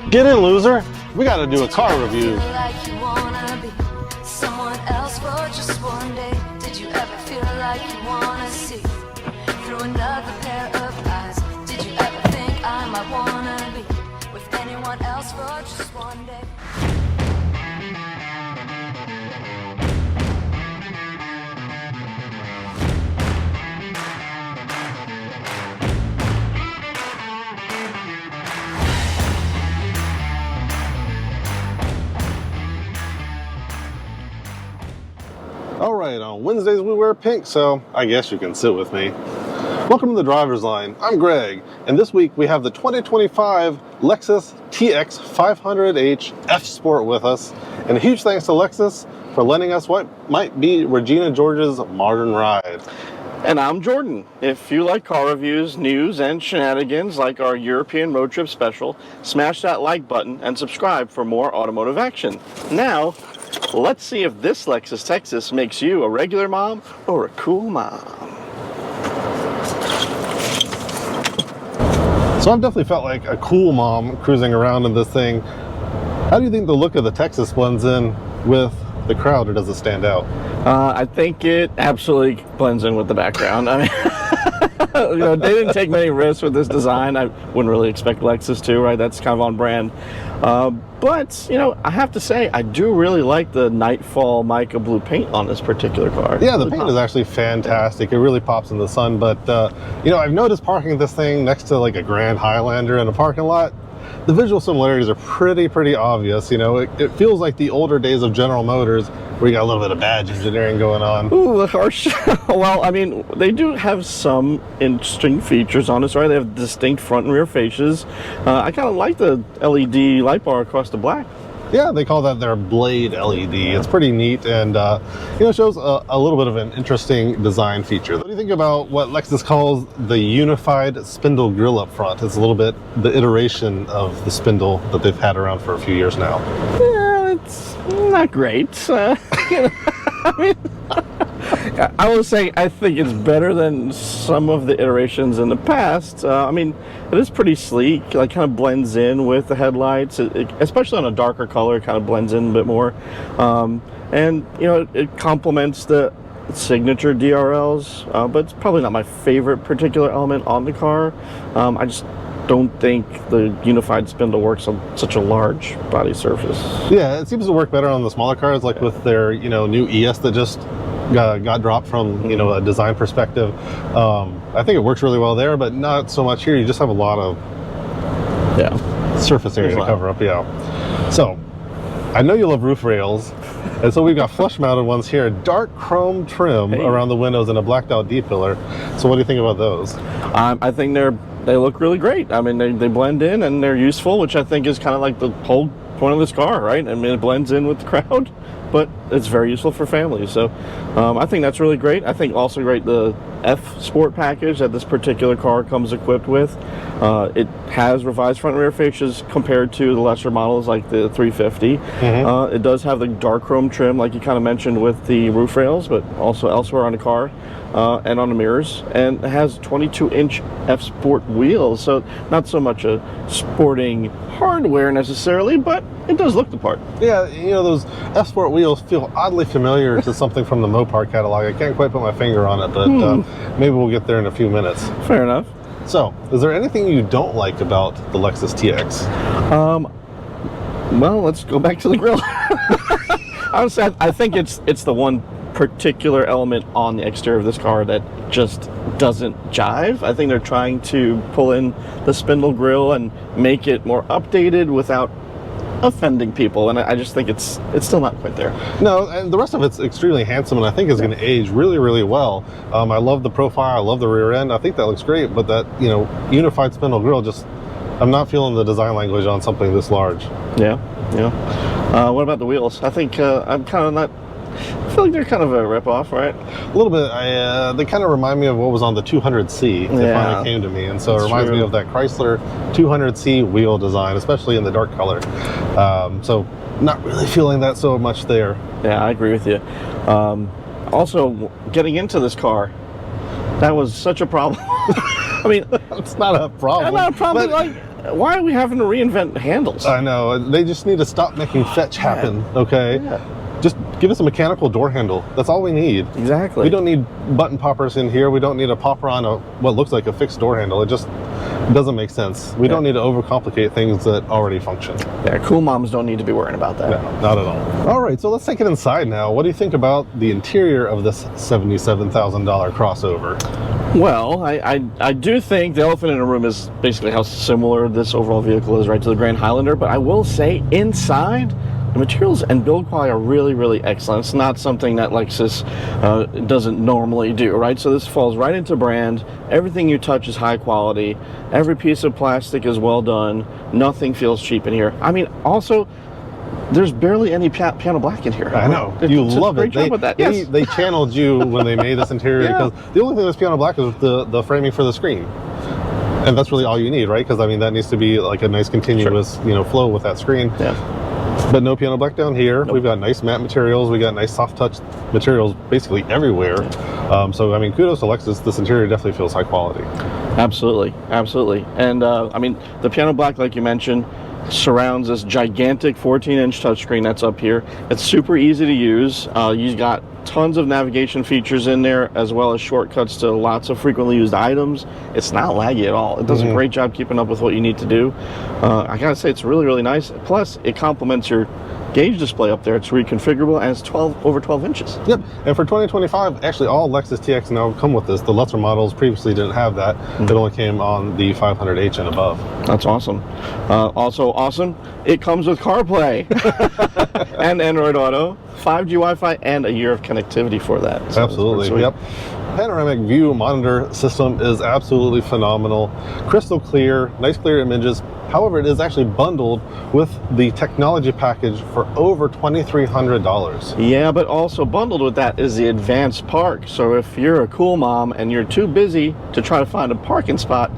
Get in, loser. We gotta do a car review. Like you wanna be someone else for just one day. Did you ever feel like you wanna see through another pair of eyes? Did you ever think I might wanna be with anyone else for just one day? All right, on Wednesdays we wear pink, so I guess you can sit with me. Welcome to the driver's line. I'm Greg, and this week we have the 2025 Lexus TX500h F Sport with us. And a huge thanks to Lexus for lending us what might be Regina George's modern ride. And I'm Jordan. If you like car reviews, news, and shenanigans like our European road trip special, smash that like button and subscribe for more automotive action. Now, let's see if this Lexus Texas makes you a regular mom or a cool mom. So I've definitely felt like a cool mom cruising around in this thing. How do you think the look of the Texas blends in with the crowd, or does it stand out? I think it absolutely blends in with the background. I mean, you know, they didn't take many risks with this design. I wouldn't really expect Lexus to, right? That's kind of on brand. But, you know, I have to say, I do really like the Nightfall mica blue paint on this particular car. Yeah, the paint is actually fantastic. It really pops in the sun. But, you know, I've noticed parking this thing next to like a Grand Highlander in a parking lot, the visual similarities are pretty obvious. You know, it feels like the older days of General Motors, where you got a little bit of badge engineering going on. Ooh, harsh. Well, I mean, they do have some interesting features on this, right? They have distinct front and rear fascias. I kind of like the LED light bar across the black. Yeah, they call that their Blade LED. It's pretty neat, and you know, shows a little bit of an interesting design feature. What do you think about what Lexus calls the unified spindle grille up front? It's a little bit the iteration of the spindle that they've had around for a few years now. Yeah, it's not great. You know, I mean, I will say I think it's better than some of the iterations in the past. I mean, it is pretty sleek, like kind of blends in with the headlights, especially on a darker color, it kind of blends in a bit more. And, you know, it complements the signature DRLs, but it's probably not my favorite particular element on the car. I just don't think the unified spindle works on such a large body surface. Yeah, it seems to work better on the smaller cars, like with their, you know, new ES that just got dropped from, you know, a design perspective. I think it works really well there, but not so much here. You just have a lot of surface area to cover up. Yeah. So I know you love roof rails, and so we've got flush mounted ones here, dark chrome trim around the windows and a blacked out D-pillar. So what do you think about those? I think they look really great. I mean, they blend in and they're useful, which I think is kind of like the whole point of this car, right? I mean, it blends in with the crowd, but it's very useful for families. So I think that's really great. I think also great the F Sport package that this particular car comes equipped with. It has revised front and rear fascias compared to the lesser models like the 350. It does have the dark chrome trim like you kind of mentioned with the roof rails, but also elsewhere on the car and on the mirrors. And it has 22-inch F Sport wheels, so not so much a sporting hardware necessarily, but it does look the part. Yeah, you know, those F Sport wheels feel oddly familiar to something from the Mopar catalog. I can't quite put my finger on it, but maybe we'll get there in a few minutes. Fair enough. So, is there anything you don't like about the Lexus TX? Well, let's go back to the grille. Honestly, I think it's the one particular element on the exterior of this car that just doesn't jive. I think they're trying to pull in the spindle grille and make it more updated without offending people, and I just think it's still not quite there. No, and the rest of it's extremely handsome, and I think is going to age really well. I love the profile, I love the rear end, I think that looks great, but that, you know, unified spindle grille, just, I'm not feeling the design language on something this large. Yeah. What about the wheels? I think I'm kind of not, I feel like they're kind of a rip-off, right? A little bit. They kind of remind me of what was on the 200C. It finally came to me, and so it reminds me of that Chrysler 200C wheel design, especially in the dark color. So not really feeling that so much there. Yeah, I agree with you. Also, getting into this car, that was such a problem. I mean, It's not a problem. not a problem. but- Like, why are we having to reinvent handles? I know. They just need to stop making fetch happen, okay? Yeah. Just give us a mechanical door handle. That's all we need. Exactly. We don't need button poppers in here. We don't need a popper on what looks like a fixed door handle. It just doesn't make sense. We don't need to overcomplicate things that already function. Yeah, cool moms don't need to be worrying about that. No, not at all. All right, so let's take it inside now. What do you think about the interior of this $77,000 crossover? Well, I do think the elephant in the room is basically how similar this overall vehicle is, right, to the Grand Highlander. But I will say, inside, the materials and build quality are really, really excellent. It's not something that Lexus doesn't normally do, right? So this falls right into brand. Everything you touch is high quality. Every piece of plastic is well done. Nothing feels cheap in here. I mean, also, there's barely any piano black in here. I know. You love it. Great job with that. Yes. They channeled you when they made this interior Yeah. because the only thing that's piano black is the framing for the screen. And that's really all you need, right? Because, I mean, that needs to be like a nice continuous, flow with that screen. Yeah. But no piano black down here. We've got nice matte materials. We got nice soft touch materials basically everywhere. So, I mean, kudos to Lexus. This interior definitely feels high quality. Absolutely, absolutely. And I mean, the piano black, like you mentioned, surrounds this gigantic 14-inch touchscreen that's up here. It's super easy to use. You've got tons of navigation features in there, as well as shortcuts to lots of frequently used items. It's not laggy at all. It does a great job keeping up with what you need to do. I gotta say, it's really, really nice. Plus, it complements your gauge display up there. It's reconfigurable, and it's over 12 inches. Yep, and for 2025, actually all Lexus TX now come with this. The lesser models previously didn't have that. It only came on the 500h and above. That's awesome. Also awesome, it comes with CarPlay and Android Auto, 5G Wi-Fi, and a year of connectivity for that. So Absolutely, yep. Panoramic view monitor system is absolutely phenomenal. Crystal clear, nice clear images. However, it is actually bundled with the technology package for over $2,300. Yeah, but also bundled with that is the advanced park. So if you're a cool mom and you're too busy to try to find a parking spot,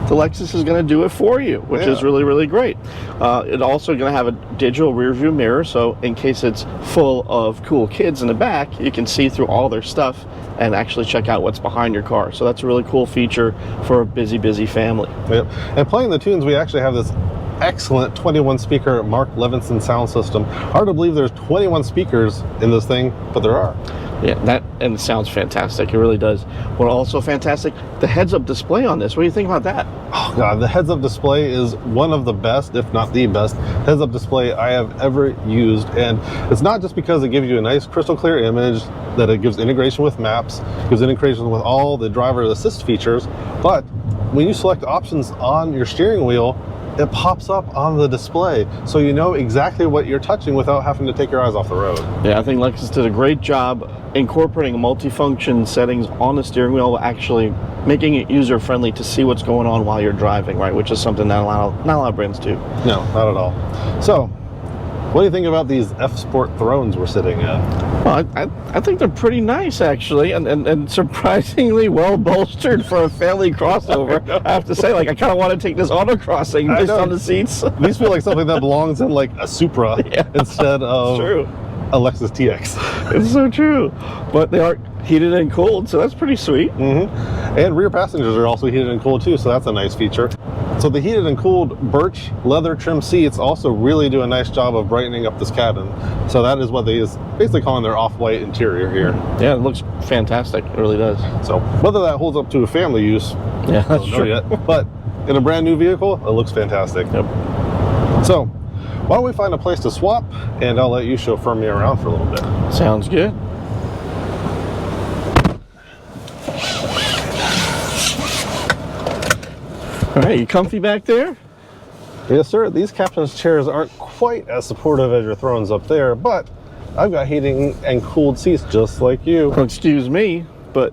the Lexus is going to do it for you, which is really, really great. It's also going to have a digital rear view mirror, so in case it's full of cool kids in the back, you can see through all their stuff and actually check out what's behind your car. So that's a really cool feature for a busy, busy family. Yep. And playing the tunes, we actually have this excellent 21 speaker Mark Levinson sound system. Hard to believe there's 21 speakers in this thing, but there are. Yeah, and it sounds fantastic. It really does. What also fantastic, the heads-up display on this. What do you think about that? Oh God, the heads-up display is one of the best, if not the best, heads-up display I have ever used. And it's not just because it gives you a nice crystal clear image, that it gives integration with maps, gives integration with all the driver assist features, but when you select options on your steering wheel, it pops up on the display, so you know exactly what you're touching without having to take your eyes off the road. Yeah, I think Lexus did a great job incorporating multifunction settings on the steering wheel, actually making it user-friendly to see what's going on while you're driving, right? Which is something that not a lot of brands do. No, not at all. So, what do you think about these F-Sport thrones we're sitting in? Well, I think they're pretty nice, actually, and surprisingly well bolstered for a family crossover. I have to say, like, I kind of want to take this autocrossing based on the seats. These feel like something that belongs in like a Supra instead of a Lexus TX. It's so true. But they are heated and cooled, so that's pretty sweet. And rear passengers are also heated and cooled too, so that's a nice feature. So the heated and cooled birch leather trim seats also really do a nice job of brightening up this cabin. So that is what they is basically calling their off-white interior here. Yeah, it looks fantastic. It really does. So whether that holds up to a family use, yeah, that's I don't know true. yet. But in a brand new vehicle, it looks fantastic. Yep. So why don't we find a place to swap, and I'll let you chauffeur me around for a little bit. Sounds good. All right, you comfy back there? Yes, sir. These captain's chairs aren't quite as supportive as your thrones up there, but I've got heating and cooled seats just like you. Well, excuse me, but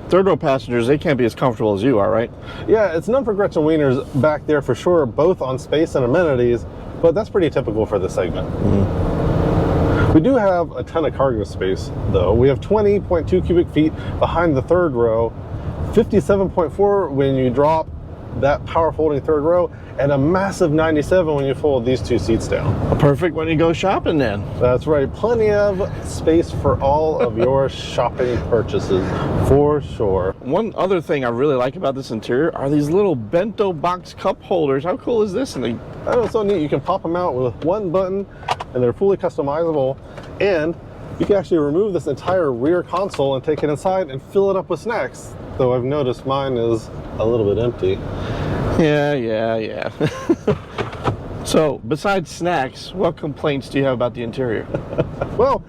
third row passengers, they can't be as comfortable as you are, right? Yeah, it's none for Gretchen Wieners back there for sure, both on space and amenities, but that's pretty typical for this segment. We do have a ton of cargo space, though. We have 20.2 cubic feet behind the third row, 57.4 when you drop that power folding third row, and a massive 97 when you fold these two seats down. Perfect when you go shopping then. That's right, plenty of space for all of your shopping purchases, for sure. One other thing I really like about this interior are these little bento box cup holders. How cool is this? And they, I know, it's so neat. You can pop them out with one button, and they're fully customizable, and you can actually remove this entire rear console and take it inside and fill it up with snacks. Though I've noticed mine is a little bit empty. Yeah. So, besides snacks, what complaints do you have about the interior? Well,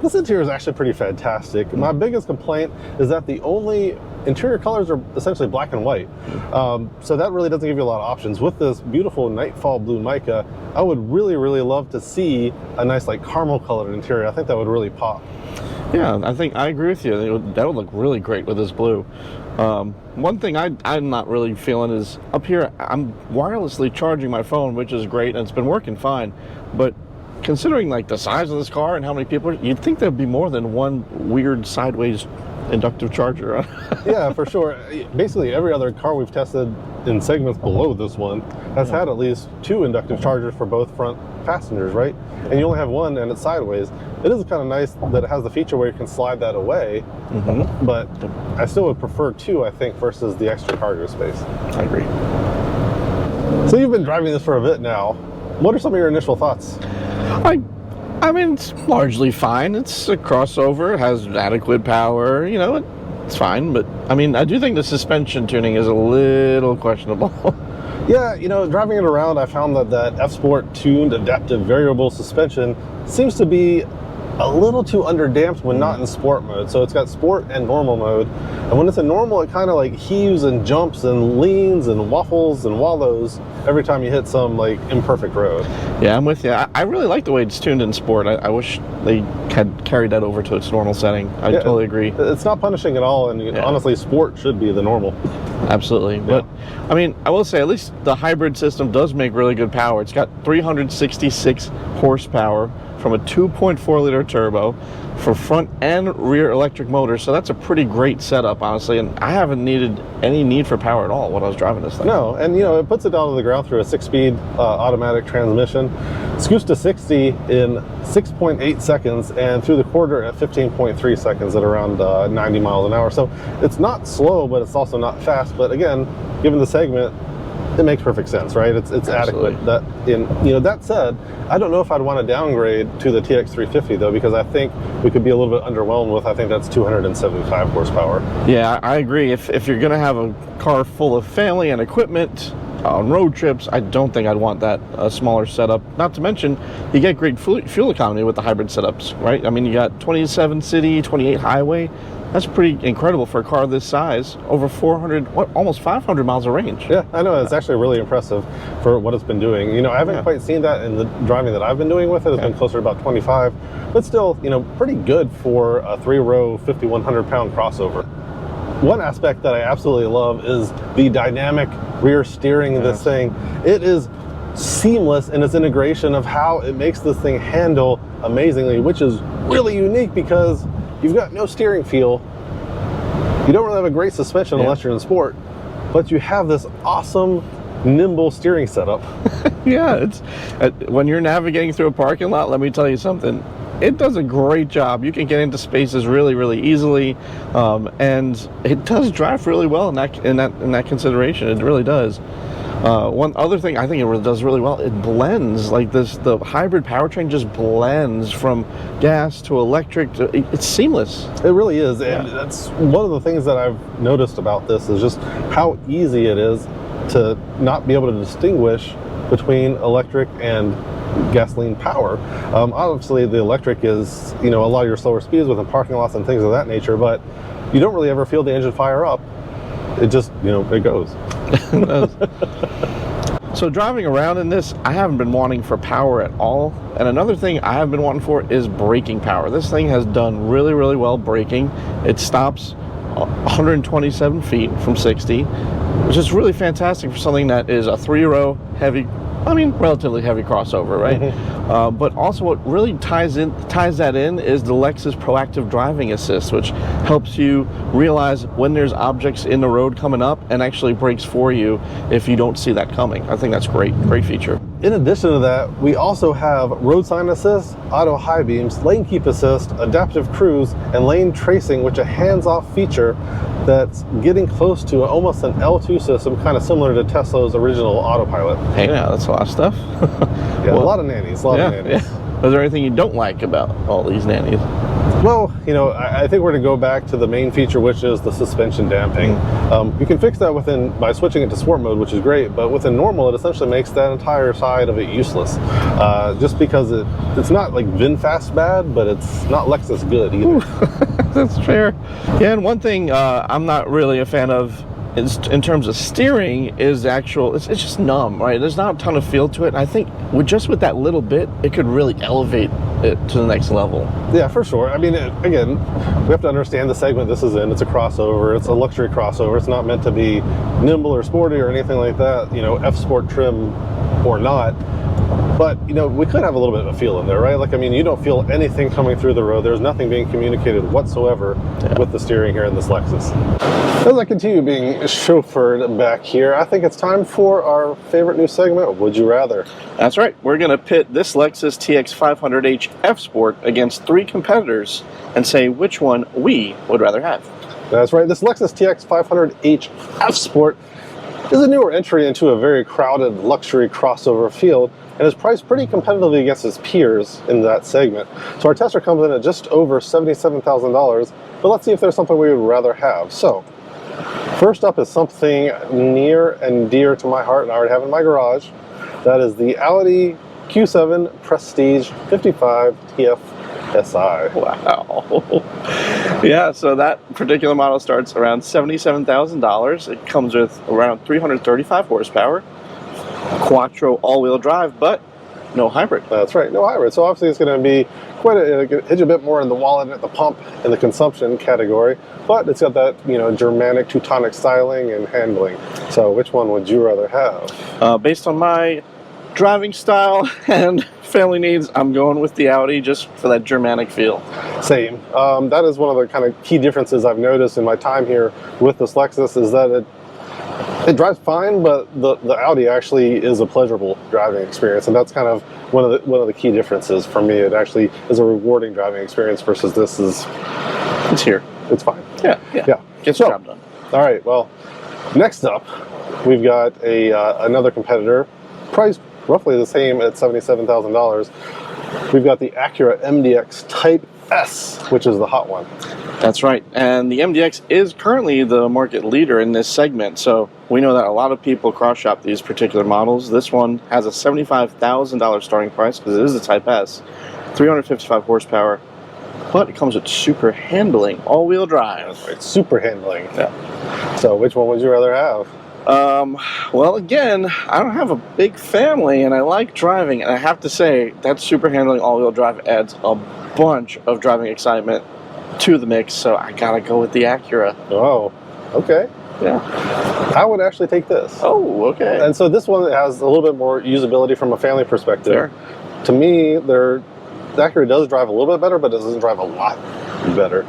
this interior is actually pretty fantastic. My biggest complaint is that the only interior colors are essentially black and white. So that really doesn't give you a lot of options. With this beautiful nightfall blue mica, I would really, really love to see a nice like caramel colored interior. I think that would really pop. Yeah, I agree with you. That would look really great with this blue. One thing I'm not really feeling is up here, I'm wirelessly charging my phone, which is great, and it's been working fine. But considering like the size of this car and how many people, you'd think there'd be more than one weird sideways inductive charger. Yeah, for sure. Basically every other car we've tested in segments below this one has had at least two inductive chargers for both front passengers, right? And you only have one and it's sideways. It is kind of nice that it has the feature where you can slide that away, but I still would prefer two, I think, versus the extra cargo space. I agree. So you've been driving this for a bit now. What are some of your initial thoughts? I mean, it's largely fine. It's a crossover. It has adequate power. You know, it's fine. But, I mean, I do think the suspension tuning is a little questionable. Yeah, you know, driving it around, I found that F-Sport tuned adaptive variable suspension seems to be a little too underdamped when not in sport mode. So it's got sport and normal mode. And when it's in normal, it kind of like heaves and jumps and leans and waffles and wallows every time you hit some like imperfect road. Yeah, I'm with you. I really like the way it's tuned in sport. I wish they had carried that over to its normal setting. I totally agree. It's not punishing at all. And honestly, sport should be the normal. Absolutely. But I mean, I will say at least the hybrid system does make really good power. It's got 366 horsepower from a 2.4 liter turbo for front and rear electric motors. So that's a pretty great setup, honestly. And I haven't needed any need for power at all when I was driving this thing. No, and you know, it puts it down to the ground through a 6-speed automatic transmission. Scoots to 60 in 6.8 seconds and through the quarter at 15.3 seconds at around 90 miles an hour. So it's not slow, but it's also not fast. But again, given the segment, it makes perfect sense, right? It's adequate. That said, I don't know if I'd want to downgrade to the TX350 though, because I think we could be a little bit underwhelmed with, I think that's 275 horsepower. Yeah, I agree. If you're going to have a car full of family and equipment on road trips, I don't think I'd want that smaller setup. Not to mention, you get great fuel economy with the hybrid setups, right? I mean, you got 27 city, 28 highway. That's pretty incredible for a car this size. Over 400, almost 500 miles of range. Yeah, I know. It's actually really impressive for what it's been doing. You know, I haven't quite seen that in the driving that I've been doing with it. It's been closer to about 25, but still, you know, pretty good for a 3-row, 5,100-pound crossover. One aspect that I absolutely love is the dynamic rear steering of this thing. It is seamless in its integration of how it makes this thing handle amazingly, which is really unique because you've got no steering feel. You don't really have a great suspension unless you're in sport, but you have this awesome, nimble steering setup. Yeah, it's when you're navigating through a parking lot, let me tell you something. It does a great job. You can get into spaces really, really easily, and it does drive really well in that consideration. It really does. One other thing I think it does really well, it blends like this. The hybrid powertrain just blends from gas to electric. It's seamless. It really is, and that's one of the things that I've noticed about this is just how easy it is to not be able to distinguish between electric and gasoline power. Obviously, the electric is, you know, a lot of your slower speeds within parking lots and things of that nature, but you don't really ever feel the engine fire up. It just, you know, it goes. So driving around in this, I haven't been wanting for power at all. And another thing I have been wanting for is braking power. This thing has done really, really well braking. It stops 127 feet from 60, which is really fantastic for something that is a 3-row heavy I mean, relatively heavy crossover, right? But also what really ties that in is the Lexus Proactive Driving Assist, which helps you realize when there's objects in the road coming up and actually brakes for you if you don't see that coming. I think that's great feature. In addition to that, we also have road sign assist, auto high beams, lane keep assist, adaptive cruise, and lane tracing, which is a hands-off feature that's getting close to almost an L2 system, kind of similar to Tesla's original autopilot. Hey, yeah, that's a lot of stuff. Yeah, well, a lot of nannies, a lot of nannies. Yeah. Is there anything you don't like about all these nannies? Well, you know, I think we're going to go back to the main feature, which is the suspension damping. You can fix that by switching it to sport mode, which is great, but within normal, it essentially makes that entire side of it useless. Just because it's not like VinFast bad, but it's not Lexus good either. That's fair. Yeah, and one thing I'm not really a fan of in terms of steering is it's just numb, right? There's not a ton of feel to it. And I think with that little bit, it could really elevate it to the next level. Yeah, for sure. I mean, again, we have to understand the segment this is in. It's a crossover. It's a luxury crossover. It's not meant to be nimble or sporty or anything like that, you know, F-Sport trim or not. But, you know, we could have a little bit of a feel in there, right? Like, I mean, you don't feel anything coming through the road. There's nothing being communicated whatsoever with the steering here in this Lexus. As I continue being chauffeured back here, I think it's time for our favorite new segment, Would You Rather? That's right. We're going to pit this Lexus TX500h F-Sport against 3 competitors and say which one we would rather have. That's right. This Lexus TX500h F-Sport is a newer entry into a very crowded luxury crossover field and is priced pretty competitively against its peers in that segment. So our tester comes in at just over $77,000, but let's see if there's something we would rather have. So, first up is something near and dear to my heart and I already have in my garage. That is the Audi Q7 Prestige 55 TFSI. Wow. Yeah, so that particular model starts around $77,000. It comes with around 335 horsepower, quattro all-wheel drive, but no hybrid. That's right, no hybrid. So obviously it's going to be hit you a bit more in the wallet at the pump in the consumption category, but it's got that, you know, Germanic Teutonic styling and handling. So which one would you rather have? Based on my driving style and family needs, I'm going with the Audi just for that Germanic feel. Same. That is one of the kind of key differences I've noticed in my time here with this Lexus is that it drives fine, but the Audi actually is a pleasurable driving experience, and that's kind of one of the key differences for me. It actually is a rewarding driving experience versus this is. It's here. It's fine. Yeah. Gets the job done. All right. Well, next up, we've got another competitor, priced roughly the same at $77,000. We've got the Acura MDX Type S, which is the hot one. That's right, and the MDX is currently the market leader in this segment, so we know that a lot of people cross-shop these particular models. This one has a $75,000 starting price because it is the Type S, 355 horsepower, but it comes with super handling, all-wheel drive. That's right, super handling. Yeah. So which one would you rather have? Well, again, I don't have a big family, and I like driving, and I have to say that super handling all-wheel drive adds a bunch of driving excitement to the mix, so I gotta go with the Acura. Oh, okay. Yeah. I would actually take this. Oh, okay. And so this one has a little bit more usability from a family perspective. Fair. To me, the Acura does drive a little bit better, but it doesn't drive a lot better.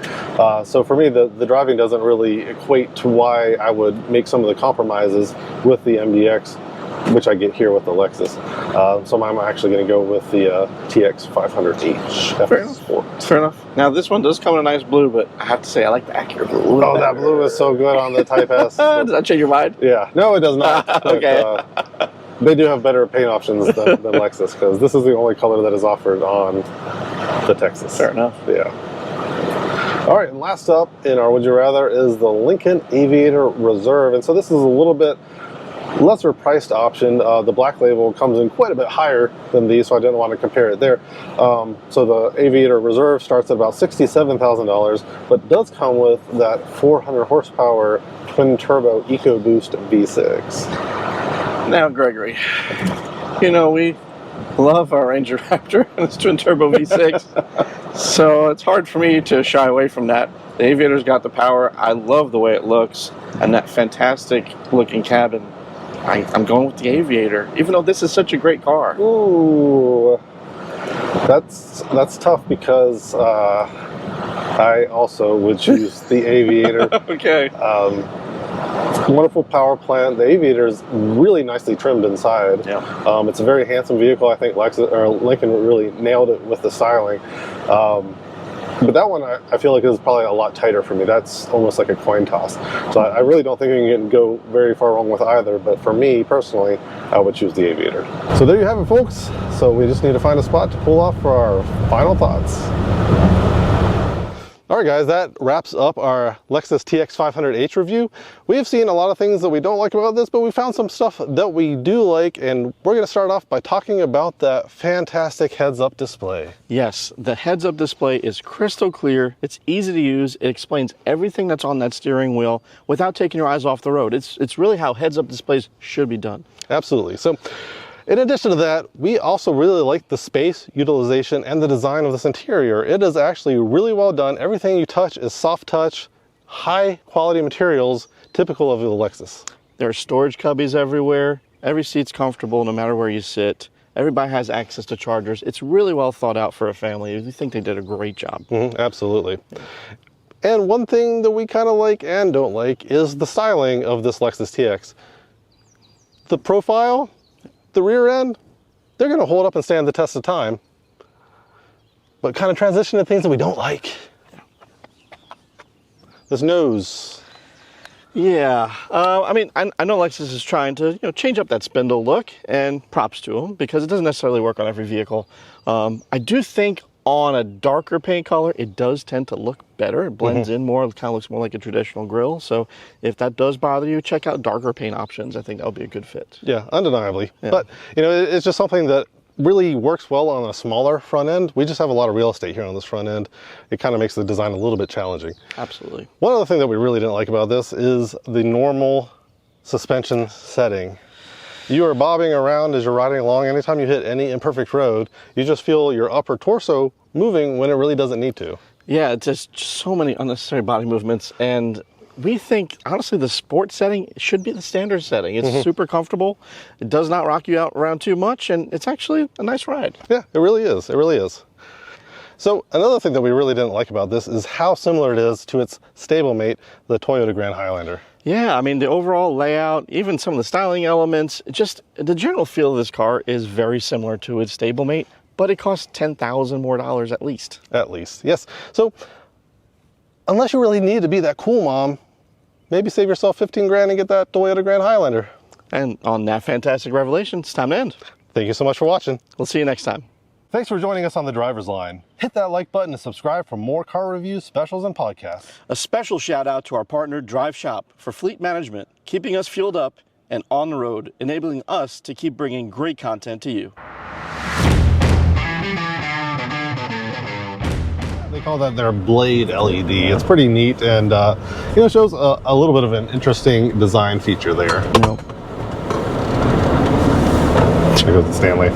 So for me, the driving doesn't really equate to why I would make some of the compromises with the MDX, which I get here with the Lexus. So I'm actually going to go with the TX500h. Fair enough. Now this one does come in a nice blue, but I have to say I like the Acura blue. Oh, that blue is so good on the Type S. Does that change your mind? Yeah. No, it does not. Okay. But, they do have better paint options than Lexus, because this is the only color that is offered on the Texas. Fair enough. Yeah. All right, and last up in our Would You Rather is the Lincoln Aviator Reserve. And so this is a little bit lesser priced option. The black label comes in quite a bit higher than these, so I didn't want to compare it there. So the Aviator Reserve starts at about $67,000, but does come with that 400 horsepower twin turbo EcoBoost V6. Now, Gregory, you know, we love our Ranger Raptor and its twin turbo V6, so it's hard for me to shy away from that. The Aviator's got the power. I love the way it looks, and that fantastic looking cabin. I'm going with the Aviator, even though this is such a great car. Ooh, that's tough because I also would choose the Aviator. Okay. Wonderful power plant. The Aviator is really nicely trimmed inside. Yeah. It's a very handsome vehicle. I think Lincoln really nailed it with the styling. But that one I feel like is probably a lot tighter for me. That's almost like a coin toss. So I really don't think you can go very far wrong with either. But for me personally, I would choose the Aviator. So there you have it, folks. So we just need to find a spot to pull off for our final thoughts. All right, guys, that wraps up our Lexus TX500h review. We have seen a lot of things that we don't like about this, but we found some stuff that we do like, and we're going to start off by talking about that fantastic heads-up display. Yes, the heads-up display is crystal clear. It's easy to use. It explains everything that's on that steering wheel without taking your eyes off the road. It's really how heads-up displays should be done. Absolutely. So, in addition to that, we also really like the space utilization and the design of this interior. It is actually really well done. Everything you touch is soft touch, high quality materials, typical of the Lexus. There are storage cubbies everywhere. Every seat's comfortable no matter where you sit. Everybody has access to chargers. It's really well thought out for a family. I think they did a great job. Absolutely. And one thing that we kind of like and don't like is the styling of this Lexus TX. The profile, the rear end, they're going to hold up and stand the test of time, but kind of transition to things that we don't like. This nose. Yeah, I mean, I know Lexus is trying to change up that spindle look, and props to them because it doesn't necessarily work on every vehicle. I do think on a darker paint color, it does tend to look better. It blends in more. It kind of looks more like a traditional grille. So if that does bother you, check out darker paint options. I think that would be a good fit. Yeah, undeniably. Yeah. But, it's just something that really works well on a smaller front end. We just have a lot of real estate here on this front end. It kind of makes the design a little bit challenging. Absolutely. One other thing that we really didn't like about this is the normal suspension setting. You are bobbing around as you're riding along. Anytime you hit any imperfect road, you just feel your upper torso moving when it really doesn't need to. Yeah, it's just so many unnecessary body movements, and we think, honestly, the sport setting should be the standard setting. It's super comfortable. It does not rock you out around too much, and it's actually a nice ride. Yeah, it really is. It really is. So another thing that we really didn't like about this is how similar it is to its stablemate, the Toyota Grand Highlander. Yeah, I mean, the overall layout, even some of the styling elements, just the general feel of this car is very similar to its stablemate, but it costs $10,000 more at least. At least, yes. So unless you really need to be that cool mom, maybe save yourself 15 grand and get that Toyota Grand Highlander. And on that fantastic revelation, it's time to end. Thank you so much for watching. We'll see you next time. Thanks for joining us on The Driver's Line. Hit that like button to subscribe for more car reviews, specials, and podcasts. A special shout out to our partner Drive Shop for fleet management, keeping us fueled up and on the road, enabling us to keep bringing great content to you. They call that their Blade LED. It's pretty neat, and it shows a little bit of an interesting design feature there. Nope. There goes the Stanley.